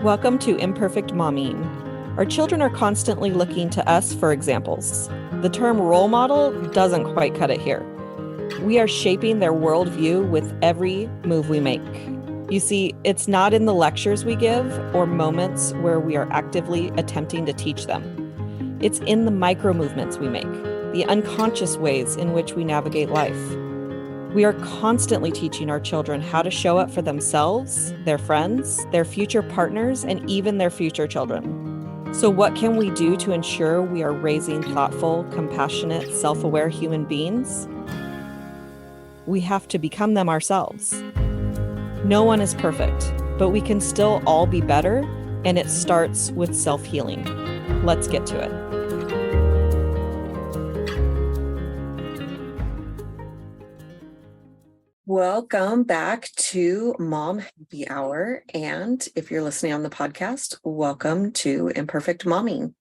Welcome to Imperfect Momming. Our children are constantly looking to us for examples. The term role model doesn't quite cut it here. We are shaping their worldview with every move we make. You see, it's not in the lectures we give or moments where we are actively attempting to teach them. It's in the micro movements we make, the unconscious ways in which we navigate life. We are constantly teaching our children how to show up for themselves, their friends, their future partners, and even their future children. So what can we do to ensure we are raising thoughtful, compassionate, self-aware human beings? We have to become them ourselves. No one is perfect, but we can still all be better, and it starts with self-healing. Let's get to it. Welcome back to Mom Happy Hour. And if you're listening on the podcast, welcome to Imperfect Momming.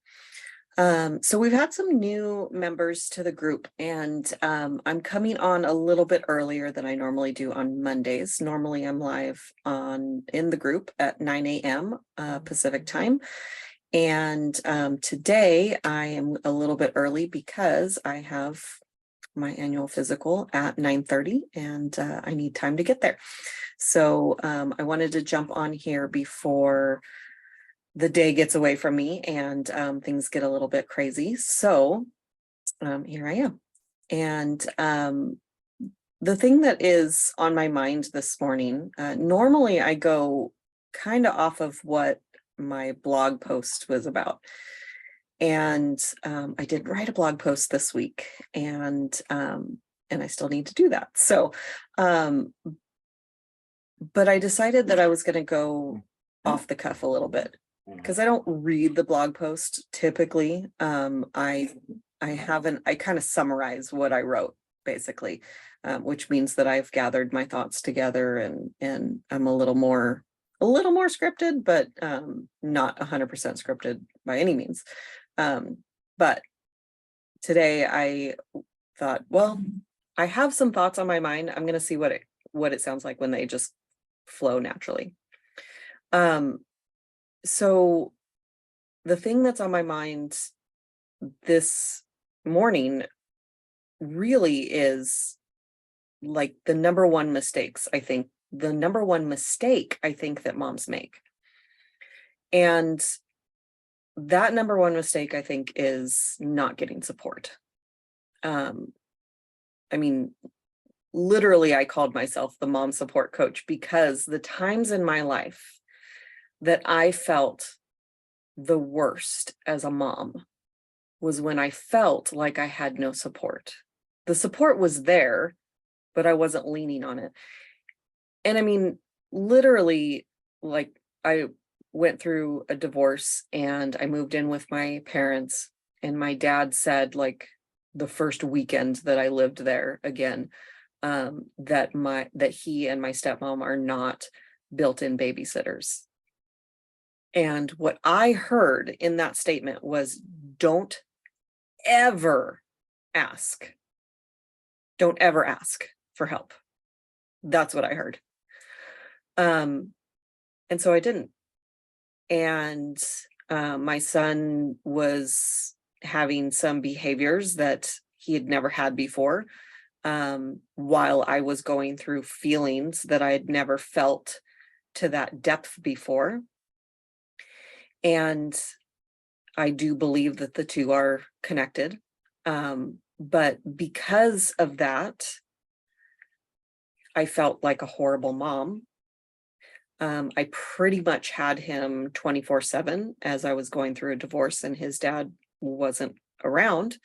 So we've had some new members to the group, and I'm coming on a little bit earlier than I normally do on Mondays. Normally I'm live in the group at 9 a.m. Pacific time. And today I am a little bit early because I have my annual physical at 9:30 and I need time to get there. So I wanted to jump on here before the day gets away from me and things get a little bit crazy. So here I am. And the thing that is on my mind this morning, normally I go kind of off of what my blog post was about. And I did write a blog post this week, and I still need to do that. So, but I decided that I was going to go off the cuff a little bit because I don't read the blog post typically. I kind of summarize what I wrote basically, which means that I've gathered my thoughts together and I'm a little more scripted, but not 100% scripted by any means. But today I thought, well, I have some thoughts on my mind. I'm going to see what it sounds like when they just flow naturally. So the thing that's on my mind this morning really is like the number one mistake I think that moms make. And that number one mistake, I think, is not getting support. I mean, literally, I called myself the mom support coach because the times in my life that I felt the worst as a mom was when I felt like I had no support. The support was there, but I wasn't leaning on it. And I mean, literally, like I went through a divorce and I moved in with my parents, and my dad said, like, the first weekend that I lived there again, that he and my stepmom are not built-in babysitters. And what I heard in that statement was, don't ever ask for help. That's what I heard. And so I didn't. And my son was having some behaviors that he had never had before, while I was going through feelings that I had never felt to that depth before. And I do believe that the two are connected. But because of that, I felt like a horrible mom. I pretty much had him 24/7 as I was going through a divorce and his dad wasn't around.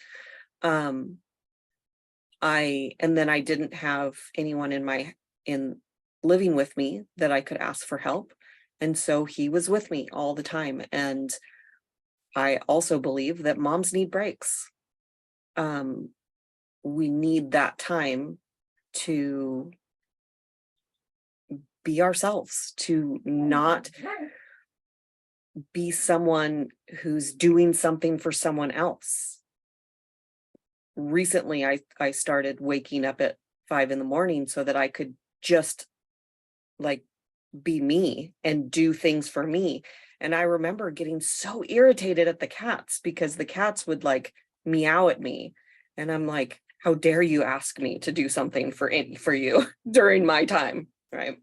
And then I didn't have anyone in living with me that I could ask for help. And so he was with me all the time. And I also believe that moms need breaks. We need that time to be ourselves, to not be someone who's doing something for someone else. Recently, I started waking up at 5 a.m. so that I could just like be me and do things for me. And I remember getting so irritated at the cats because the cats would like meow at me. And I'm like, how dare you ask me to do something for you during my time, right?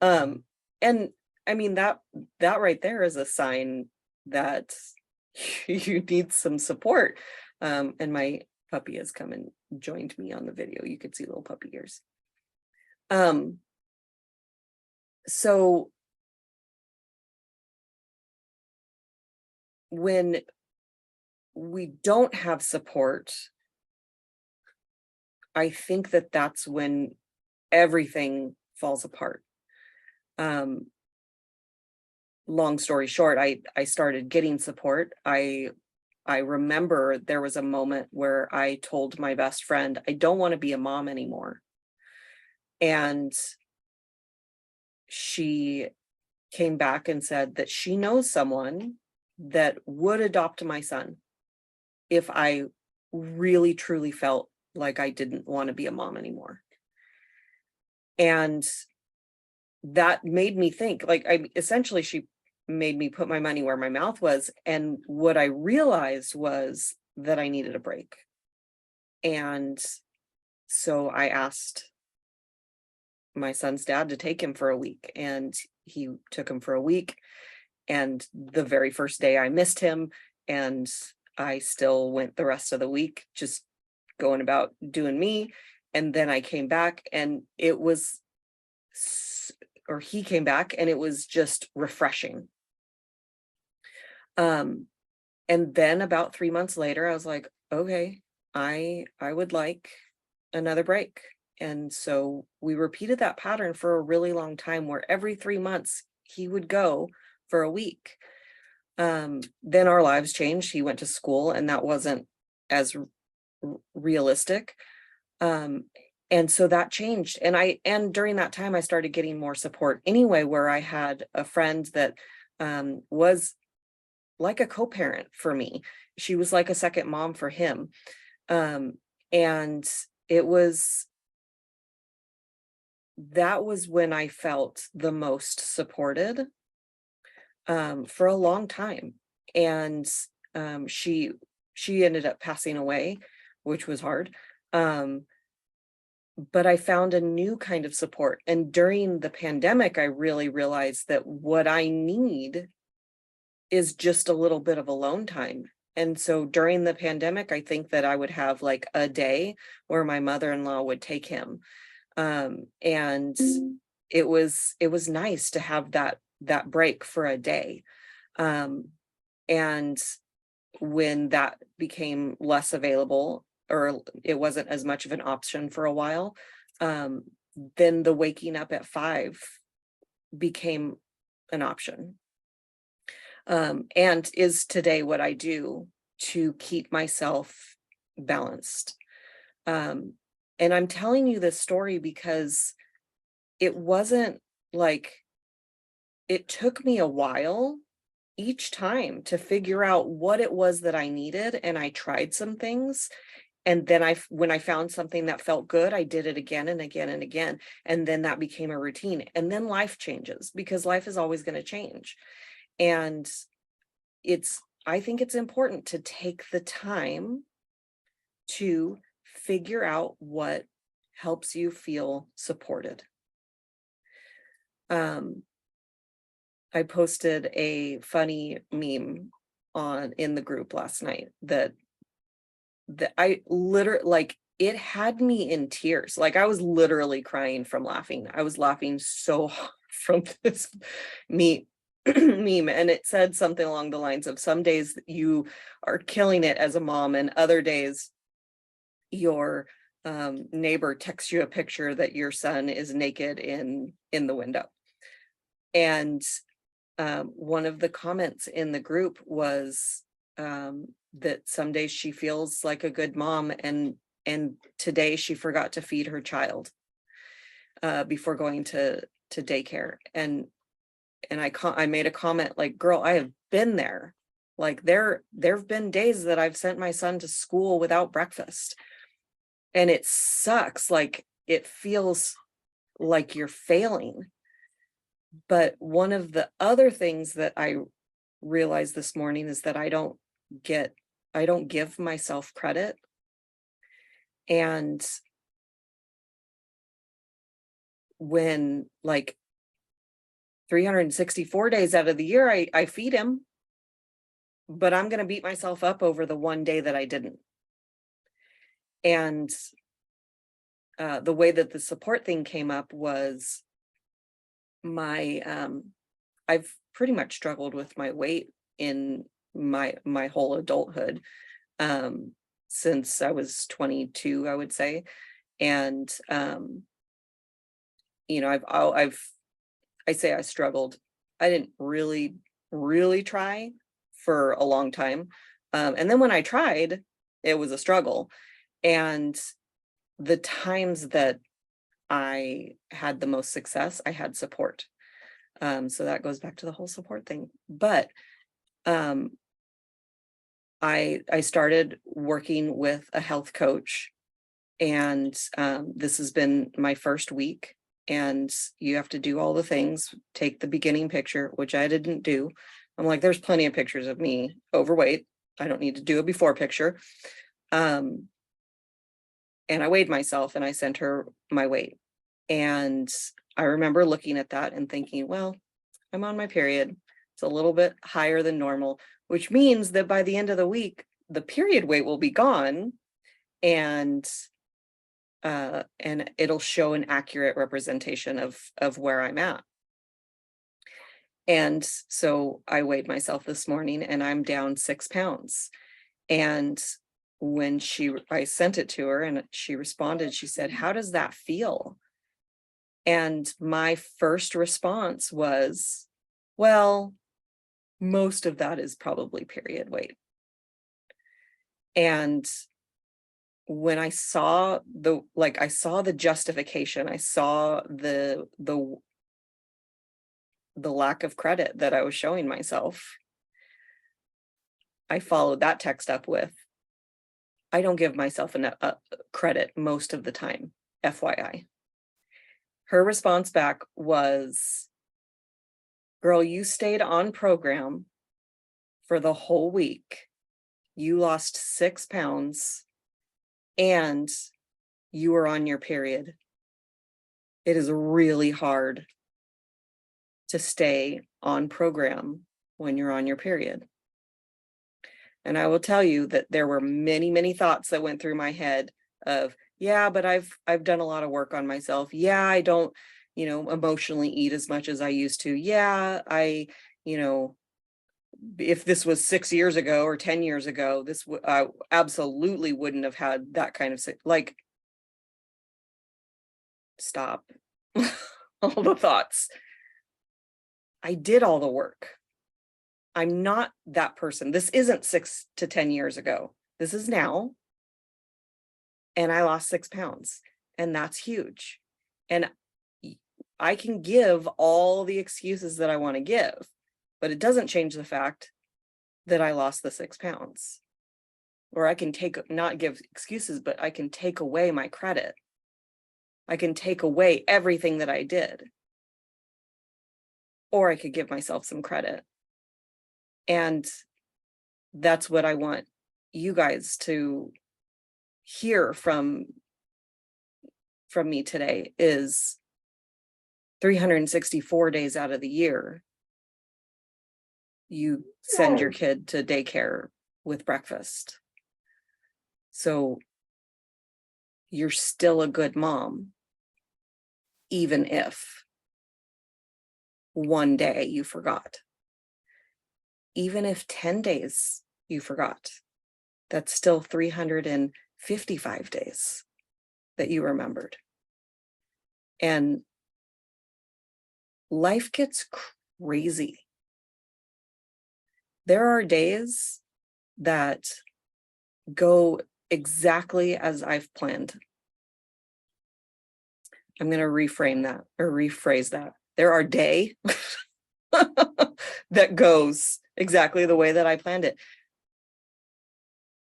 And I mean, that right there is a sign that you need some support. And my puppy has come and joined me on the video. You could see little puppy ears. So when we don't have support, I think that that's when everything falls apart. Long story short, I started getting support. I remember there was a moment where I told my best friend, I don't want to be a mom anymore. And she came back and said that she knows someone that would adopt my son if I really truly felt like I didn't want to be a mom anymore. And that made me think, like, essentially she made me put my money where my mouth was. And what I realized was that I needed a break. And so I asked my son's dad to take him for a week, and he took him for a week. And the very first day I missed him, and I still went the rest of the week just going about doing me. And then I came back, and it was, or he came back, and it was just refreshing. And then about 3 months later, I was like, okay, I would like another break. And so we repeated that pattern for a really long time, where every 3 months he would go for a week. Then our lives changed. He went to school, and that wasn't as realistic. And so that changed. And during that time, I started getting more support anyway, where I had a friend that was like a co-parent for me. She was like a second mom for him. And that was when I felt the most supported for a long time. And she ended up passing away, which was hard. But I found a new kind of support. And during the pandemic, I really realized that what I need is just a little bit of alone time. And so during the pandemic, I think that I would have like a day where my mother-in-law would take him. And it was nice to have that break for a day. And when that became less available, or it wasn't as much of an option for a while, then the waking up at 5 became an option. And is today what I do to keep myself balanced. And I'm telling you this story because it wasn't like, it took me a while each time to figure out what it was that I needed. And I tried some things. And then when I found something that felt good, I did it again and again and again. And then that became a routine. And then life changes, because life is always going to change. And I think it's important to take the time to figure out what helps you feel supported. I posted a funny meme in the group last night that I literally, like, it had me in tears. Like, I was literally crying from laughing. I was laughing so hard from this meme. And it said something along the lines of, some days you are killing it as a mom, and other days your neighbor texts you a picture that your son is naked in the window. And one of the comments in the group was that some days she feels like a good mom, and today she forgot to feed her child before going to daycare. And I made a comment like, girl, I have been there. Like, there've been days that I've sent my son to school without breakfast, and it sucks. Like, it feels like you're failing. But one of the other things that I realized this morning is that I don't give myself credit. And when like 364 days out of the year, I feed him, but I'm going to beat myself up over the one day that I didn't. And the way that the support thing came up was I've pretty much struggled with my weight in my whole adulthood, since I was 22, I would say. And I say I struggled. I didn't really try for a long time. And then when I tried, it was a struggle. And the times that I had the most success, I had support. So that goes back to the whole support thing. But I started working with a health coach, and this has been my first week. And you have to do all the things, take the beginning picture, which I didn't do. I'm like, there's plenty of pictures of me overweight. I don't need to do a before picture. And I weighed myself and I sent her my weight. And I remember looking at that and thinking, well, I'm on my period. It's a little bit higher than normal, which means that by the end of the week, the period weight will be gone, and it'll show an accurate representation of where I'm at. And so I weighed myself this morning and I'm down 6 pounds. And when I sent it to her and she responded, she said, "How does that feel?" And my first response was, well, most of that is probably period weight. And when I saw the justification, I saw the lack of credit that I was showing myself, I followed that text up with, I don't give myself enough credit most of the time, FYI. Her response back was, "Girl, you stayed on program for the whole week. You lost 6 pounds and you were on your period. It is really hard to stay on program when you're on your period." And I will tell you that there were many, many thoughts that went through my head of, yeah, but I've done a lot of work on myself. Yeah, I don't, emotionally eat as much as I used to. Yeah, if this was 6 years ago or 10 years ago, I absolutely wouldn't have had that kind of like, stop. All the thoughts. I did all the work. I'm not that person. This isn't 6 to 10 years ago. This is now. And I lost 6 pounds. And that's huge. And I can give all the excuses that I want to give, but it doesn't change the fact that I lost the 6 pounds. Or I can not give excuses, but I can take away my credit. I can take away everything that I did. Or I could give myself some credit. And that's what I want you guys to hear from me today is 364 days out of the year, you send your kid to daycare with breakfast. So you're still a good mom, even if one day you forgot. Even if 10 days you forgot, that's still 355 days that you remembered. And life gets crazy. There are days that go exactly as I've planned. I'm going to reframe that or rephrase that. There are days that goes exactly the way that I planned it.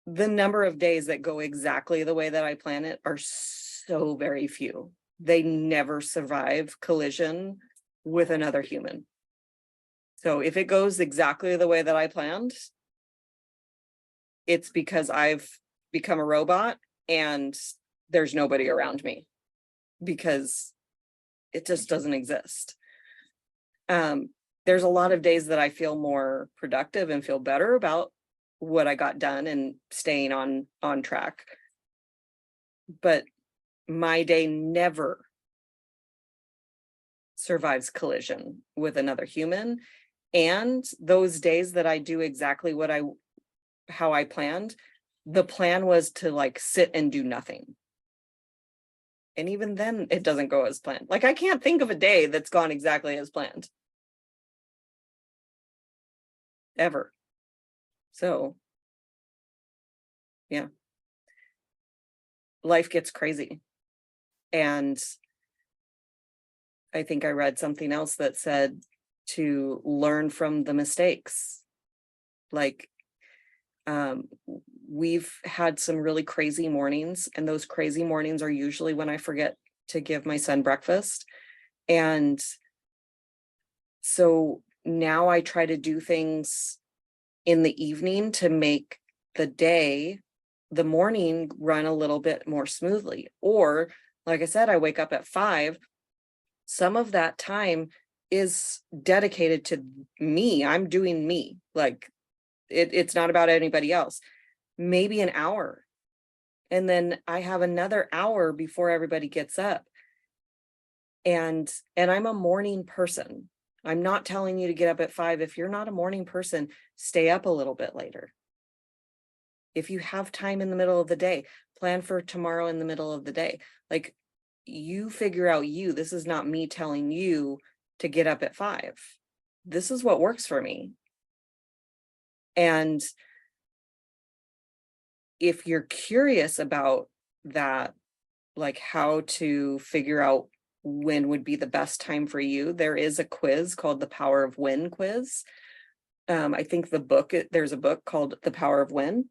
The number of days that go exactly the way that I plan it are so very few. They never survive collision with another human. So if it goes exactly the way that I planned, it's because I've become a robot and there's nobody around me, because it just doesn't exist. There's a lot of days that I feel more productive and feel better about what I got done and staying on track. But my day never survives collision with another human. And those days that I do exactly how I planned, the plan was to like sit and do nothing. And even then it doesn't go as planned. Like I can't think of a day that's gone exactly as planned. Ever. So yeah. Life gets crazy. And I think I read something else that said to learn from the mistakes. Like, we've had some really crazy mornings, and those crazy mornings are usually when I forget to give my son breakfast. And so now I try to do things in the evening to make the morning run a little bit more smoothly. Or, like I said, I wake up at 5. Some of that time is dedicated to me. I'm doing me. Like it's not about anybody else. Maybe an hour. And then I have another hour before everybody gets up. And I'm a morning person. I'm not telling you to get up at 5. If you're not a morning person, stay up a little bit later. If you have time in the middle of the day, plan for tomorrow in the middle of the day. Like you figure out this is not me telling you to get up at 5. This is what works for me. And if you're curious about that, like how to figure out when would be the best time for you, there is a quiz called the Power of When quiz. I think there's a book called The Power of When.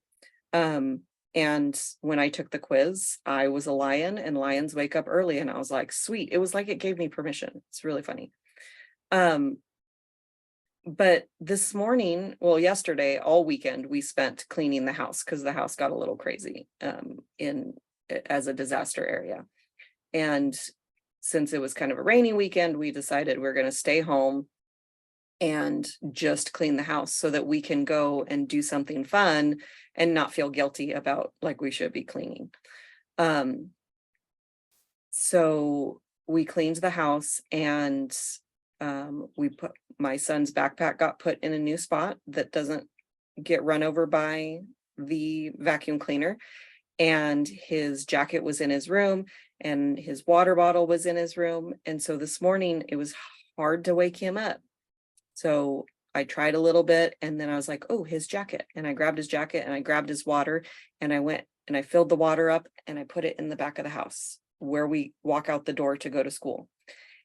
And when I took the quiz, I was a lion, and lions wake up early, and I was like, sweet. It was like it gave me permission. It's really funny. But this morning, well, yesterday, all weekend, we spent cleaning the house because the house got a little crazy as a disaster area. And since it was kind of a rainy weekend, we decided we're going to stay home and just clean the house so that we can go and do something fun and not feel guilty about like we should be cleaning. So we cleaned the house, and my son's backpack got put in a new spot that doesn't get run over by the vacuum cleaner, and his jacket was in his room, and his water bottle was in his room. And so this morning it was hard to wake him up. So I tried a little bit, and then I was like, oh, his jacket. And I grabbed his jacket, and I grabbed his water, and I went and I filled the water up, and I put it in the back of the house where we walk out the door to go to school.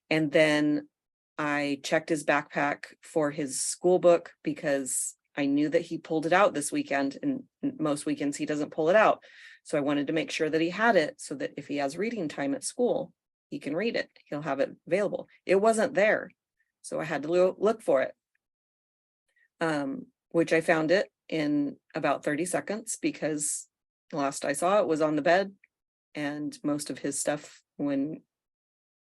And then I checked his backpack for his school book because I knew that he pulled it out this weekend, and most weekends he doesn't pull it out. So I wanted to make sure that he had it so that if he has reading time at school, he can read it. He'll have it available. It wasn't there. So I had to look for it, which I found it in about 30 seconds because last I saw it was on the bed, and most of his stuff, when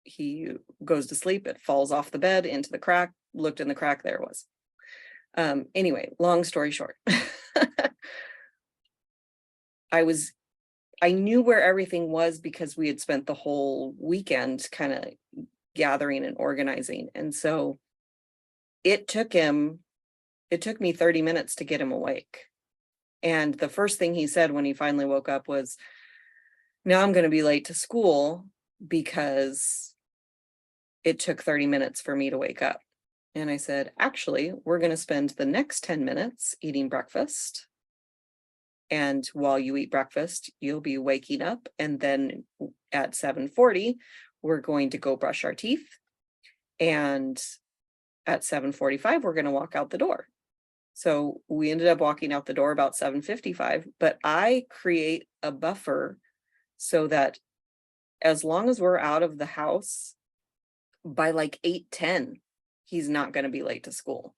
he goes to sleep, it falls off the bed into the crack. Looked in the crack, there it was. Anyway, long story short, I knew where everything was because we had spent the whole weekend kind of gathering and organizing. And so it took me 30 minutes to get him awake. And the first thing he said when he finally woke up was, now I'm going to be late to school because it took 30 minutes for me to wake up. And I said, actually, we're going to spend the next 10 minutes eating breakfast. And while you eat breakfast, you'll be waking up. And then at 7:40, we're going to go brush our teeth. And at 7:45, we're going to walk out the door. So we ended up walking out the door about 7:55, but I create a buffer so that as long as we're out of the house, by like 8:10, he's not going to be late to school.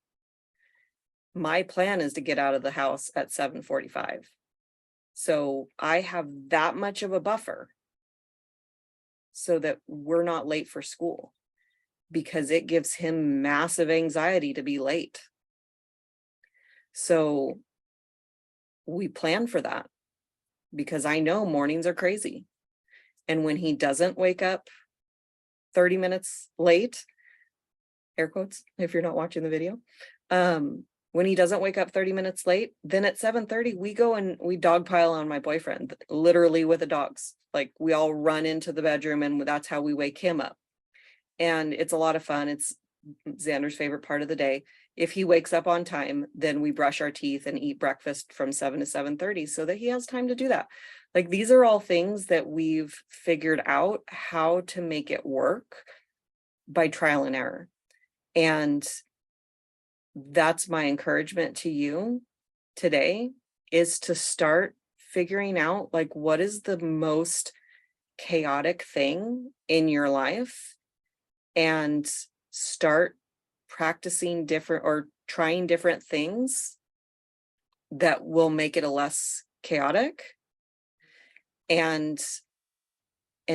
My plan is to get out of the house at 7:45. So I have that much of a buffer so that we're not late for school, because it gives him massive anxiety to be late. So we plan for that, because I know mornings are crazy. And when he doesn't wake up 30 minutes late, air quotes, if you're not watching the video, when he doesn't wake up 30 minutes late, then at 7:30, we go and we dogpile on my boyfriend, literally with the dogs. Like, we all run into the bedroom, and that's how we wake him up. And it's a lot of fun. It's Xander's favorite part of the day. If he wakes up on time, then we brush our teeth and eat breakfast from 7 to 7:30 so that he has time to do that. Like, these are all things that we've figured out how to make it work by trial and error. And that's my encouragement to you today, is to start figuring out, like, what is the most chaotic thing in your life, and start practicing different or trying different things that will make it a less chaotic, and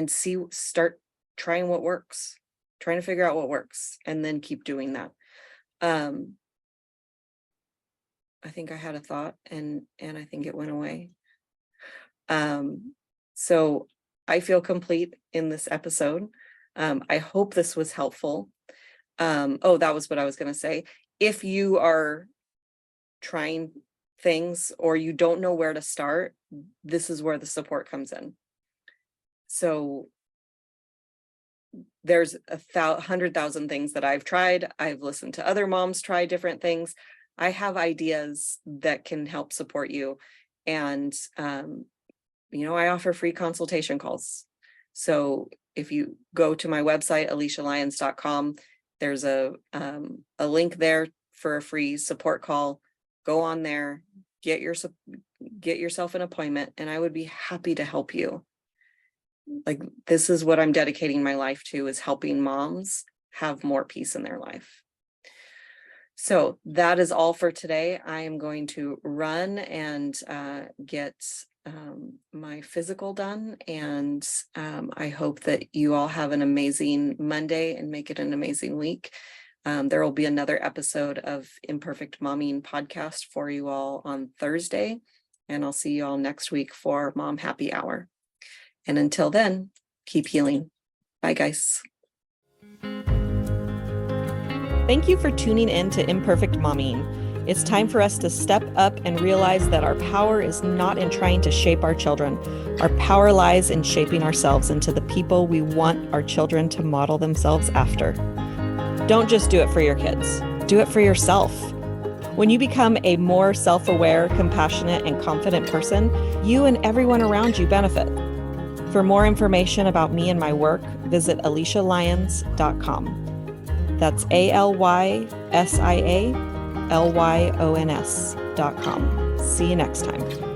start trying what works, trying to figure out what works, and then keep doing that. I think I had a thought, and I think it went away. So I feel complete in this episode. I hope this was helpful. Oh, that was what I was going to say. If you are trying things or you don't know where to start, this is where the support comes in. So there's 100,000 things that I've tried. I've listened to other moms try different things. I have ideas that can help support you. And, I offer free consultation calls. So if you go to my website, alicialyons.com, there's a link there for a free support call. Go on there, get yourself an appointment, and I would be happy to help you. Like, this is what I'm dedicating my life to, is helping moms have more peace in their life. So that is all for today. I am going to run and get my physical done. And I hope that you all have an amazing Monday and make it an amazing week. There will be another episode of Imperfect Momming podcast for you all on Thursday. And I'll see you all next week for Mom Happy Hour. And until then, keep healing. Bye, guys. Thank you for tuning in to Imperfect Momming. It's time for us to step up and realize that our power is not in trying to shape our children. Our power lies in shaping ourselves into the people we want our children to model themselves after. Don't just do it for your kids. Do it for yourself. When you become a more self-aware, compassionate, and confident person, you and everyone around you benefit. For more information about me and my work, visit alicialyons.com. That's ALYSIALYONS.com. See you next time.